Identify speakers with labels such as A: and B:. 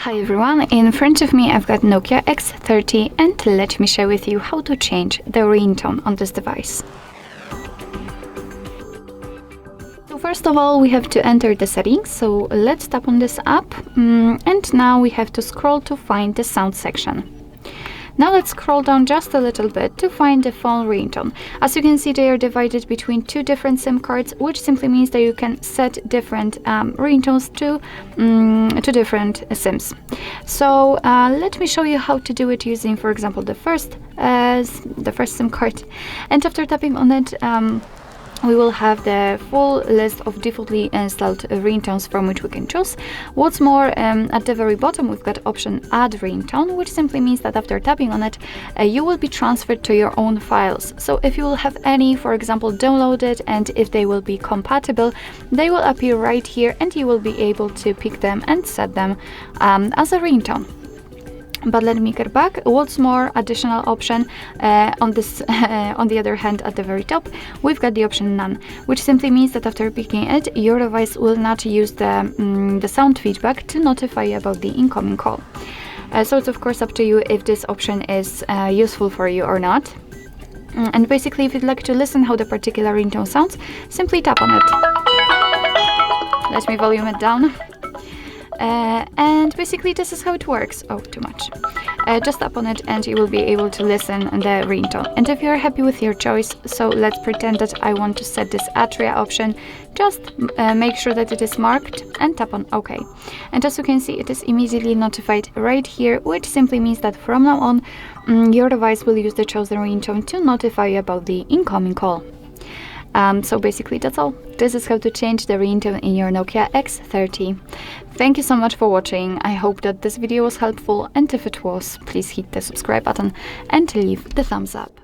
A: Hi everyone, in front of me I've got Nokia X30 and let me share with you how to change the ringtone on this device. So first of all we have to enter the settings, so let's tap on this app and now we have to scroll to find the sound section. Now let's scroll down just a little bit to find the phone ringtone. As you can see, they are divided between two different SIM cards, which simply means that you can set different ringtones to different SIMs. So let me show you how to do it using, for example, the first SIM card. And after tapping on it, we will have the full list of defaultly installed ringtones from which we can choose. What's more, at the very bottom we've got option Add Ringtone, which simply means that after tapping on it, you will be transferred to your own files. So if you will have any, for example, downloaded, and if they will be compatible, they will appear right here and you will be able to pick them and set them as a ringtone. But let me get back. What's more, additional option on the other hand, at the very top, we've got the option None, which simply means that after picking it, your device will not use the sound feedback to notify you about the incoming call. So it's of course up to you if this option is useful for you or not. And basically, if you'd like to listen how the particular ringtone sounds, simply tap on it. Let me volume it down. And basically this is how it works. Oh, too much. Just tap on it and you will be able to listen on the ringtone. And if you're happy with your choice, so let's pretend that I want to set this HardReset option, just make sure that it is marked and tap on OK. And as you can see, it is immediately notified right here, which simply means that from now on, your device will use the chosen ringtone to notify you about the incoming call. So basically that's all. This is how to change the ringtone in your Nokia X30. Thank you so much for watching. I hope that this video was helpful, and if it was, please hit the subscribe button and leave the thumbs up.